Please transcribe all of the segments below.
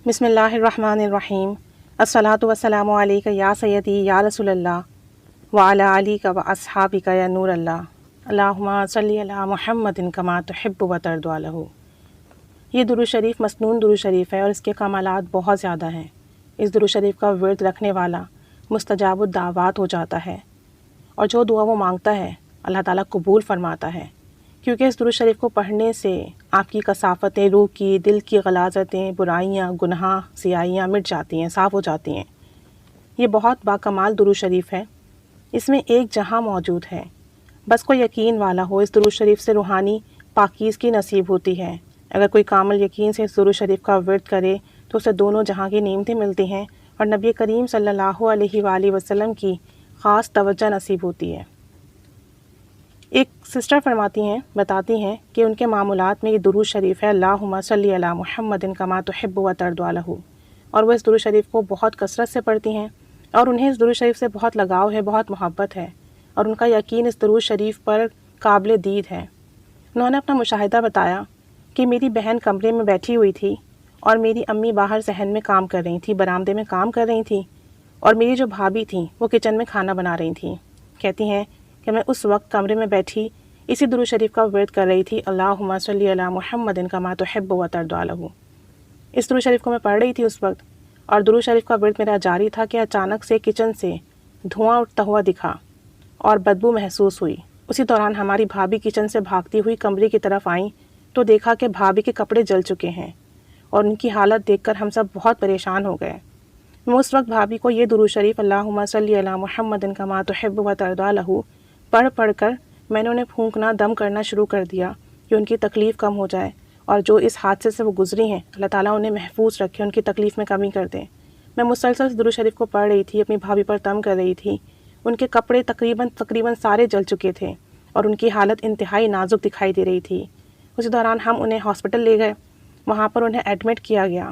بسم اللہ الرحمن الرحیم الصلاۃ والسلام علیک یا سیدی یا رسول اللہ وعلی آلک و اصحابک یا نور اللہ اللہم صلی علی محمد کما تحب و ترضی عنہ۔ یہ درود شریف مسنون درود شریف ہے اور اس کے کمالات بہت زیادہ ہیں۔ اس درود شریف کا ورد رکھنے والا مستجاب الدعوات ہو جاتا ہے اور جو دعا وہ مانگتا ہے اللہ تعالیٰ قبول فرماتا ہے، کیونکہ اس درود شریف کو پڑھنے سے آپ کی کثافتیں، روح کی، دل کی غلاظتیں، برائیاں، گناہ، سیاہیاں مٹ جاتی ہیں، صاف ہو جاتی ہیں۔ یہ بہت باکمال درود شریف ہے۔ اس میں ایک جہاں موجود ہے، بس کوئی یقین والا ہو اس درود شریف سے روحانی پاکیزگی نصیب ہوتی ہے۔ اگر کوئی کامل یقین سے اس درود شریف کا ورد کرے تو اسے دونوں جہاں کی نعمتیں ملتی ہیں اور نبی کریم صلی اللہ علیہ وآلہ وسلم کی خاص توجہ نصیب ہوتی ہے۔ ایک سسٹر بتاتی ہیں کہ ان کے معمولات میں یہ درود شریف ہے، اللہم صلی علی محمد کما تحب و ترضی عنہ، اور وہ اس درود شریف کو بہت کثرت سے پڑھتی ہیں اور انہیں اس درود شریف سے بہت لگاؤ ہے، بہت محبت ہے اور ان کا یقین اس درود شریف پر قابل دید ہے۔ انہوں نے اپنا مشاہدہ بتایا کہ میری بہن کمرے میں بیٹھی ہوئی تھی اور میری امی باہر صحن میں کام کر رہی تھیں، برآمدے میں کام کر رہی تھیں، اور میری جو بھابھی تھیں وہ کچن میں کھانا بنا رہی تھیں۔ کہتی ہیں کہ میں اس وقت کمرے میں بیٹھی اسی درود شریف کا ورد کر رہی تھی، اللہم صلی علی محمد کما تحب و ترضی عنہ۔ اس درود شریف کو میں پڑھ رہی تھی اس وقت، اور درود شریف کا ورد میرا جاری تھا کہ اچانک سے کچن سے دھواں اٹھتا ہوا دکھا اور بدبو محسوس ہوئی۔ اسی دوران ہماری بھابھی کچن سے بھاگتی ہوئی کمرے کی طرف آئیں تو دیکھا کہ بھابھی کے کپڑے جل چکے ہیں اور ان کی حالت دیکھ کر ہم سب بہت پریشان ہو گئے۔ میں اس وقت بھابھی کو یہ درود شریف اللہم صلی علی محمد کما تحب و ترضی عنہ پڑھ کر میں نے انہیں پھونکنا، دم کرنا شروع کر دیا کہ ان کی تکلیف کم ہو جائے اور جو اس حادثے سے وہ گزری ہیں اللہ تعالیٰ انہیں محفوظ رکھے، ان کی تکلیف میں کمی کر دیں۔ میں مسلسل اس درود شریف کو پڑھ رہی تھی، اپنی بھابھی پر دم کر رہی تھی۔ ان کے کپڑے تقریباً سارے جل چکے تھے اور ان کی حالت انتہائی نازک دکھائی دے رہی تھی۔ اسی دوران ہم انہیں ہاسپٹل لے گئے، وہاں پر انہیں ایڈمٹ کیا گیا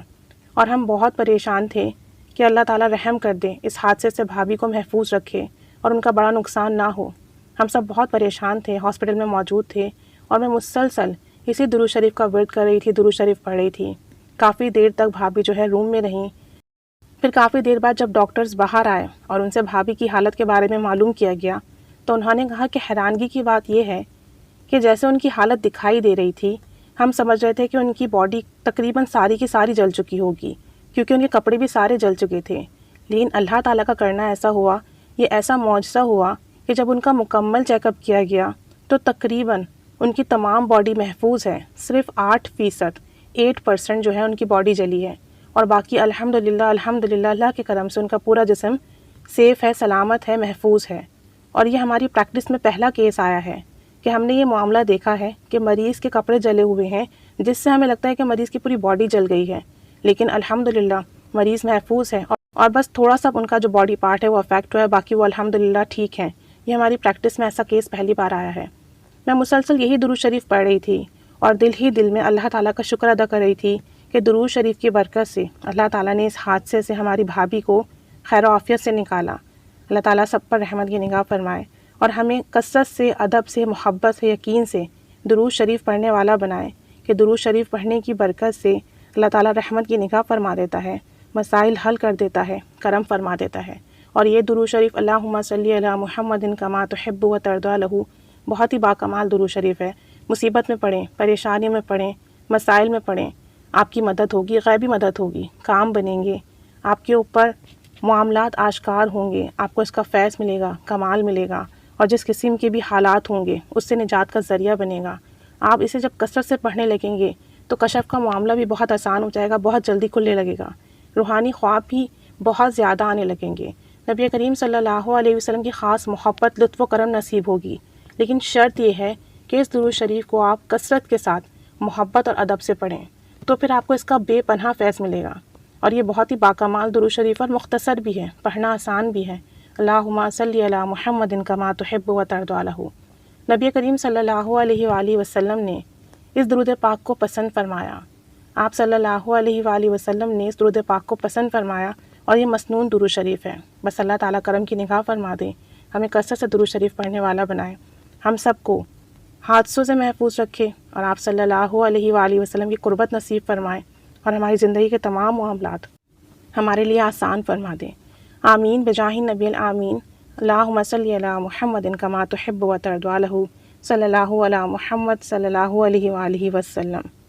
اور ہم بہت پریشان تھے کہ اللہ تعالیٰ رحم کر دے، اس حادثے سے بھابھی کو محفوظ رکھے اور ان کا بڑا نقصان نہ ہو۔ ہم سب بہت پریشان تھے، ہاسپٹل میں موجود تھے اور میں مسلسل اسی درود شریف کا ورد کر رہی تھی، درود شریف پڑھ رہی تھی۔ کافی دیر تک بھابھی جو ہے روم میں رہیں۔ پھر کافی دیر بعد جب ڈاکٹرز باہر آئے اور ان سے بھابھی کی حالت کے بارے میں معلوم کیا گیا تو انہوں نے کہا کہ حیرانگی کی بات یہ ہے کہ جیسے ان کی حالت دکھائی دے رہی تھی ہم سمجھ رہے تھے کہ ان کی باڈی تقریباً ساری کی ساری جل چکی ہوگی، کیونکہ ان کے کپڑے بھی سارے جل چکے تھے۔ لیکن اللہ تعالیٰ کا کرنا ایسا ہوا، یہ ایسا معجزہ ہوا کہ جب ان کا مکمل چیک اپ کیا گیا تو تقریباً ان کی تمام باڈی محفوظ ہے، صرف 8% جو ہے ان کی باڈی جلی ہے اور باقی الحمدللہ اللہ کے کرم سے ان کا پورا جسم سیف ہے، سلامت ہے، محفوظ ہے۔ اور یہ ہماری پریکٹس میں پہلا کیس آیا ہے کہ ہم نے یہ معاملہ دیکھا ہے کہ مریض کے کپڑے جلے ہوئے ہیں جس سے ہمیں لگتا ہے کہ مریض کی پوری باڈی جل گئی ہے، لیکن الحمدللہ مریض محفوظ ہے اور بس تھوڑا سا ان کا جو باڈی پارٹ ہے وہ افیکٹ ہوا ہے، باقی وہ الحمدللہ ٹھیک ہیں۔ یہ ہماری پریکٹس میں ایسا کیس پہلی بار آیا ہے۔ میں مسلسل یہی درود شریف پڑھ رہی تھی اور دل ہی دل میں اللہ تعالیٰ کا شکر ادا کر رہی تھی کہ درود شریف کی برکت سے اللہ تعالیٰ نے اس حادثے سے ہماری بھابھی کو خیر و عافیت سے نکالا۔ اللہ تعالیٰ سب پر رحمت کی نگاہ فرمائے اور ہمیں کثرت سے، ادب سے، محبت سے، یقین سے درود شریف پڑھنے والا بنائے کہ درود شریف پڑھنے کی برکت سے اللہ تعالیٰ رحمت کی نگاہ فرما دیتا ہے، مسائل حل کر دیتا ہے، کرم فرما دیتا ہے۔ اور یہ درود شریف اللہم صلی علی محمد کما تحب و ترضی عنہ بہت ہی باکمال درود شریف ہے۔ مصیبت میں پڑھیں، پریشانیوں میں پڑھیں، مسائل میں پڑھیں، آپ کی مدد ہوگی، غیبی مدد ہوگی، کام بنیں گے، آپ کے اوپر معاملات آشکار ہوں گے، آپ کو اس کا فیض ملے گا، کمال ملے گا، اور جس قسم کے بھی حالات ہوں گے اس سے نجات کا ذریعہ بنے گا۔ آپ اسے جب کثرت سے پڑھنے لگیں گے تو کشف کا معاملہ بھی بہت آسان ہو جائے گا، بہت جلدی کھلنے لگے گا، روحانی خواب بھی بہت زیادہ آنے لگیں گے، نبی کریم صلی اللہ علیہ وسلم کی خاص محبت، لطف و کرم نصیب ہوگی۔ لیکن شرط یہ ہے کہ اس درود شریف کو آپ کثرت کے ساتھ محبت اور ادب سے پڑھیں، تو پھر آپ کو اس کا بے پناہ فیض ملے گا۔ اور یہ بہت ہی باکمال درود شریف اور مختصر بھی ہے، پڑھنا آسان بھی ہے، اللہم صلی علی محمد کما تحب و ترضی عنہ۔ نبی کریم صلی اللہ علیہ وآلہ وسلم نے اس درود پاک کو پسند فرمایا، آپ صلی اللہ علیہ وآلہ وسلم نے اس درود پاک کو پسند فرمایا اور یہ مسنون درود شریف ہے۔ بس اللہ تعالیٰ کرم کی نگاہ فرما دے، ہمیں کثرت سے درود شریف پڑھنے والا بنائے، ہم سب کو حادثوں سے محفوظ رکھے اور آپ صلی اللہ علیہ وآلہ وسلم کی قربت نصیب فرمائے، اور ہماری زندگی کے تمام معاملات ہمارے لیے آسان فرما دے۔ آمین بجاہ نبی الآمین۔ اللہم صلی علی محمد کما تحب و ترضی عنہ، صلی اللہ علی محمد صلی اللہ علیہ وآلہ وسلم۔